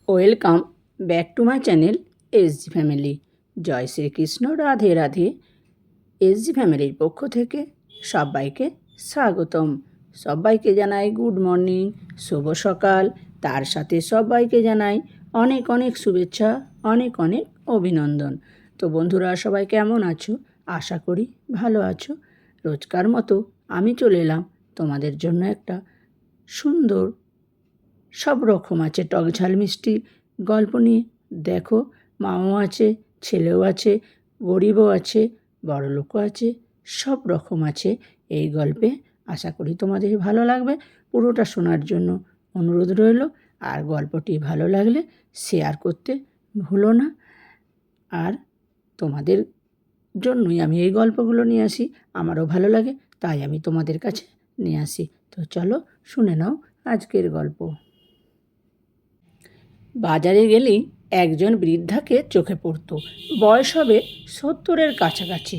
Welcome back to my channel SG family. Jai Shri Krishna, Radhe Radhe. এসজি ফ্যামিলির পক্ষ থেকে সবাইকে স্বাগতম। সবাইকে জানাই গুড মর্নিং, শুভ সকাল। তার সাথে সবাইকে জানাই অনেক অনেক শুভেচ্ছা, অনেক অনেক অভিনন্দন। তো বন্ধুরা, সবাই কেমন আছো? আশা করি ভালো আছো। রোজকার মতো আমি চলে এলাম তোমাদের জন্য একটা সুন্দর, সব রকম আছে, টক ঝাল মিষ্টি গল্প নিয়ে। দেখো, মাও আছে, ছেলেও আছে, গরিবও আছে, বড়লোকও আছে, সব রকম আছে এই গল্পে। আশা করি তোমাদের ভালো লাগবে। পুরোটা শোনার জন্য অনুরোধ রইল। আর গল্পটি ভালো লাগলে শেয়ার করতে ভুলো না। আর তোমাদের জন্যই আমি এই গল্পগুলো নিয়ে আসি। আমারও ভালো লাগে, তাই আমি তোমাদের কাছে নিয়ে আসি। তো চলো শুনে নাও আজকের গল্প। বাজারে গেলেই একজন বৃদ্ধাকে চোখে পড়ত। বয়স হবে 70-এর কাছাকাছি।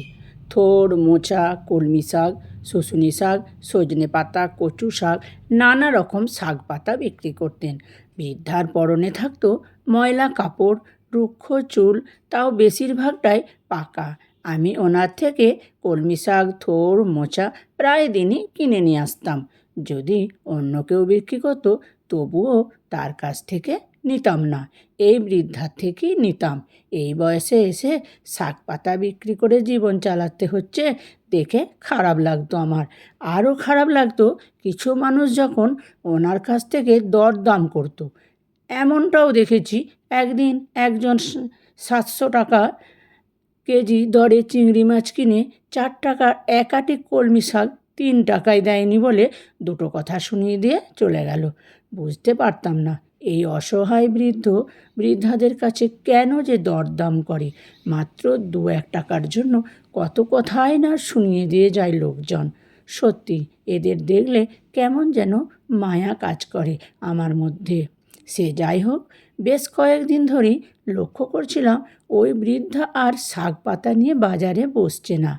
থোড় মোচা, কলমি শাক, শুশুনি শাক, সজনে পাতা, কচু শাক, নানা রকম শাক পাতা বিক্রি করতেন। বৃদ্ধার পরনে থাকতো ময়লা কাপড়, রুক্ষ চুল, তাও বেশিরভাগটাই পাকা। আমি ওনার থেকে কলমি শাক, থোড়, মোচা প্রায় দিনই কিনে নিয়ে আসতাম। যদি অন্য কেউ বিক্রি করতো, তবুও তার কাছ থেকে নিতাম না, এই বৃদ্ধার থেকেই নিতাম। এই বয়সে এসে শাক পাতা বিক্রি করে জীবন চালাতে হচ্ছে দেখে খারাপ লাগতো আমার। আরও খারাপ লাগতো কিছু মানুষ যখন ওনার কাছ থেকে দরদাম করতো। এমনটাও দেখেছি, একদিন একজন 700 টাকা কেজি দরে চিংড়ি মাছ কিনে 4 টাকার এক আটি কলমি শাক 3 টাকায় দেয়নি বলে দুটো কথা শুনিয়ে দিয়ে চলে গেল। বুঝতে পারতাম না এই অসহায় বৃদ্ধাদের কাছে কেন যে দরদাম করে। মাত্র 2-1 টাকার জন্য কত কথাই না শুনিয়ে দিয়ে যায় লোকজন। সত্যি এদের দেখলে কেমন যেন মায়া কাজ করে আমার মধ্যে। সে যাই হোক, বেশ কয়েকদিন ধরেই লক্ষ্য করছিলাম ওই বৃদ্ধা আর শাক পাতা নিয়ে বাজারে বসছে না।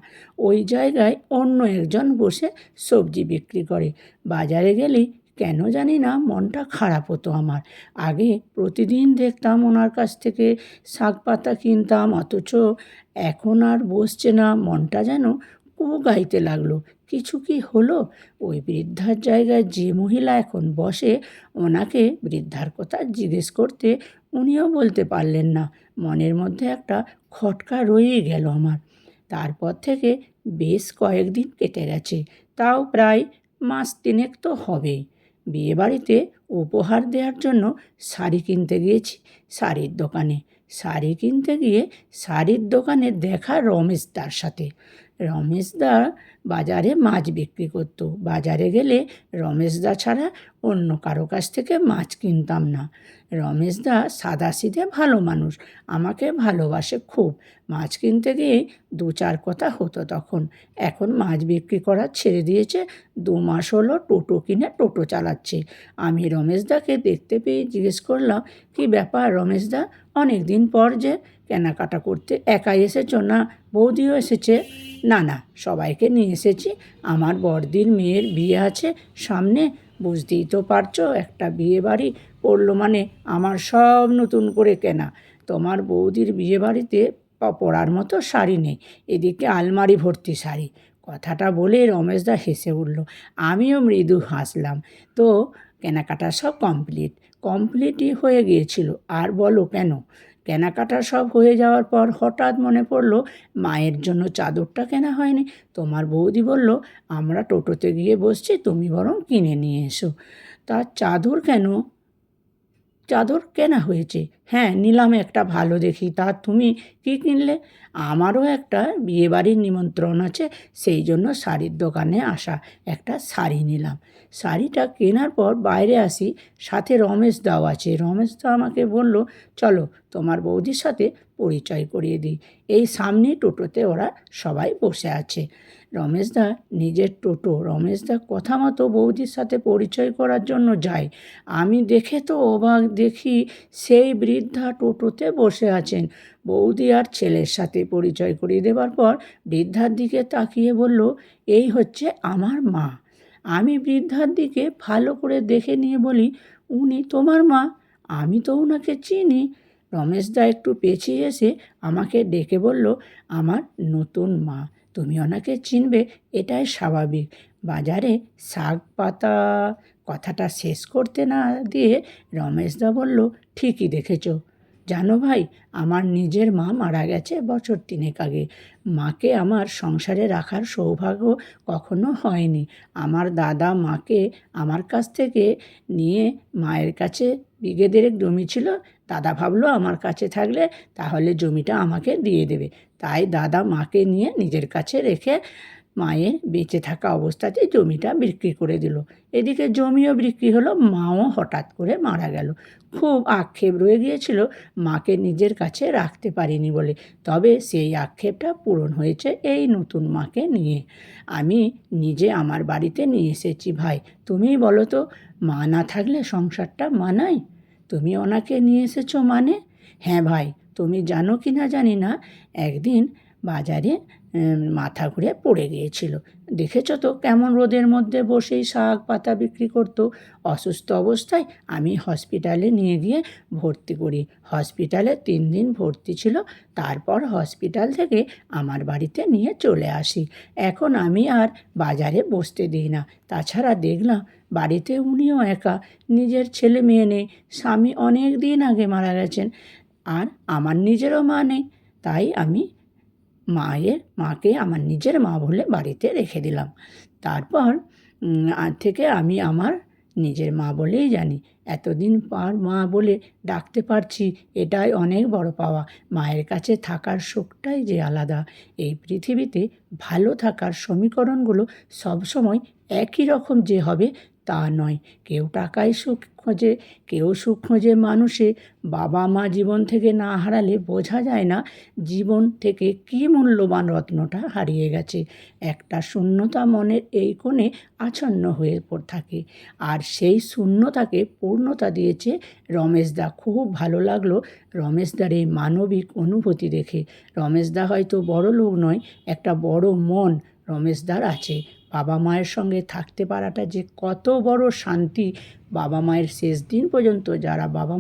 ওই জায়গায় অন্য একজন বসে সবজি বিক্রি করে। বাজারে গেলেই কেন জানি না মনটা খারাপ হতো আমার। আগে প্রতিদিন দেখতাম ওনার কাছ থেকে শাক পাতা কিনতাম, অথচ এখন আর বসছে না। মনটা যেন গাইতে লাগলো। কিছু কি হলো? ওই বৃদ্ধার জায়গায় যে মহিলা এখন বসে, ওনাকে বৃদ্ধার কথা জিজ্ঞেস করতে উনিও বলতে পারলেন না। মনের মধ্যে একটা খটকা রয়েই গেল আমার। তারপর থেকে বেশ কয়েকদিন কেটে গেছে, তাও প্রায় মাস 3 তো হবেই। বিয়েবাড়িতে উপহার দেওয়ার জন্য শাড়ি কিনতে গিয়েছি শাড়ির দোকানে। শাড়ি কিনতে গিয়ে শাড়ির দোকানে দেখা রমেশদার সাথে। রমেশদা বাজারে মাছ বিক্রি করতো। বাজারে গেলে রমেশদা ছাড়া অন্য কারো কাছ থেকে মাছ কিনতাম না। রমেশদা সাদাসিধে ভালো মানুষ, আমাকে ভালোবাসে খুব। মাছ কিনতে গিয়ে 2-4 কথা হতো তখন। এখন মাছ বিক্রি করা ছেড়ে দিয়েছে। 2 মাস হলো টোটো কিনে টোটো চালাচ্ছে। আমি রমেশদাকে দেখতে পেয়ে জিজ্ঞেস করলাম, কী ব্যাপার রমেশদা, অনেক দিন পর যে কেনাকাটা করতে একাই এসেছো না বৌদিও এসেছে? না না, সবাইকে নিয়ে এসেছি। আমার বড়দির মেয়ের বিয়ে আছে সামনে। বুঝতেই তো পারছো, একটা বিয়ে বাড়ি পড়লো মানে আমার সব নতুন করে কেনা। তোমার বৌদির বিয়ে বাড়িতে পরার মতো শাড়ি নেই, এদিকে আলমারি ভর্তি শাড়ি। কথাটা বলে রমেশদা হেসে উঠল। আমিও মৃদু হাসলাম। তো কেনাকাটা সব কমপ্লিটই হয়ে গিয়েছিল। আর বলো কেন? কেনাকাটা সব হয়ে যাওয়ার পর হঠাৎ মনে পড়লো মায়ের জন্য চাদরটা কেনা হয়নি। তোমার বৌদি বলল, আমরা টোটোতে গিয়ে বসছি, তুমি বরং কিনে নিয়ে এসো। তার চাদর কেন? চাদর কেনা হয়েছে, হ্যাঁ নিলাম একটা ভালো দেখি। তা তুমি কি কিনলে? আমারও একটা বিয়েবাড়ির নিমন্ত্রণ আছে, সেই জন্য শাড়ির দোকানে আসা, একটা শাড়ি নিলাম। শাড়িটা কেনার পর বাইরে আসি, সাথে রমেশদাও আছে। রমেশদা আমাকে বলল, চলো তোমার বৌদির সাথে পরিচয় করিয়ে দিই। এই সামনেই টোটোতে ওরা সবাই বসে আছে। রমেশদা নিজের টোটো। রমেশদা কথা মতো বৌদির সাথে পরিচয় করার জন্য যায়। আমি দেখে তো অবাক, দেখি সেই বৃদ্ধা টোটোতে বসে আছেন। বৌদি আর ছেলের সাথে পরিচয় করিয়ে দেবার পর বৃদ্ধার দিকে তাকিয়ে বলল, এই হচ্ছে আমার মা। আমি বৃদ্ধার দিকে ভালো করে দেখে নিয়ে বলি, উনি তোমার মা? আমি তো ওনাকে চিনি। রমেশদা একটু পেছিয়ে এসে আমাকে ডেকে বলল, আমার নতুন মা, তুমি ওনাকে চিনবে, এটাই স্বাভাবিক। বাজারে শাক পাতা, কথাটা শেষ করতে না দিয়ে রমেশদা বলল, ঠিকই দেখেছ। জানো ভাই, আমার নিজের মা মারা গেছে বছর 3 আগে। মাকে আমার সংসারে রাখার সৌভাগ্য কখনো হয়নি। আমার দাদা মাকে আমার কাছ থেকে নিয়ে, মায়ের কাছে বিঘে 1.5 জমি ছিল। দাদা ভাবলো আমার কাছে থাকলে তাহলে জমিটা আমাকে দিয়ে দেবে, তাই দাদা মাকে নিয়ে নিজের কাছে রেখে মায়ের বেঁচে থাকা অবস্থাতেই জমিটা বিক্রি করে দিল। এদিকে জমিও বিক্রি হলো, মাও হঠাৎ করে মারা গেল। খুব আক্ষেপ রয়ে গিয়েছিল মাকে নিজের কাছে রাখতে পারিনি বলে। তবে সেই আক্ষেপটা পূরণ হয়েছে এই নতুন মাকে নিয়ে। আমি নিজে আমার বাড়িতে নিয়ে এসেছি। ভাই, তুমিই বলো তো, মা না থাকলে সংসারটা মানায়? তুমি ওনাকে নিয়ে এসেছো মানে? হ্যাঁ ভাই, তুমি জানো কি না জানি না, একদিন বাজারে মাথা ঘুরে পড়ে গিয়েছিল। দেখেছো তো কেমন রোদের মধ্যে বসেই শাক পাতা বিক্রি করতো। অসুস্থ অবস্থায় আমি হসপিটালে নিয়ে গিয়ে ভর্তি করি। হসপিটালে 3 দিন ভর্তি ছিল। তারপর হসপিটাল থেকে আমার বাড়িতে নিয়ে চলে আসি। এখন আমি আর বাজারে বসতে দিই না। তাছাড়া দেখলাম বাড়িতে উনিও একা, নিজের ছেলে মেয়ে নেই, স্বামী অনেক দিন আগে মারা গেছেন, আর আমার নিজেরও মা নেই। তাই আমি মাকে আমার নিজের মা বলে বাড়িতে রেখে দিলাম। তারপর আজ থেকে আমি আমার নিজের মা বলেই জানি। এতদিন পর মা বলে ডাকতে পারছি, এটাই অনেক বড় পাওয়া। মায়ের কাছে থাকার সুখটাই যে আলাদা। এই পৃথিবীতে ভালো থাকার সমীকরণগুলো সবসময় একই রকম যে হবে তা নয়। কেউ টাকায় সুখ খোঁজে, কেউ সুখ খোঁজে মানুষে। বাবা মা জীবন থেকে না হারালে বোঝা যায় না জীবন থেকে কী মূল্যবান রত্নটা হারিয়ে গেছে। একটা শূন্যতা মনের এই কোণে আচ্ছন্ন হয়ে থাকে, আর সেই শূন্যতাকে পূর্ণতা দিয়েছে রমেশদা। খুব ভালো লাগলো রমেশদার এই মানবিক অনুভূতি দেখে। রমেশদা হয়তো বড় লোক নয়, একটা বড় মন রমেশদার আছে। বাবা মায়ের সঙ্গে থাকতে পারাটা যে কত বড় শান্তি। বাবা মায়ের শেষ দিন পর্যন্ত যারা বাবা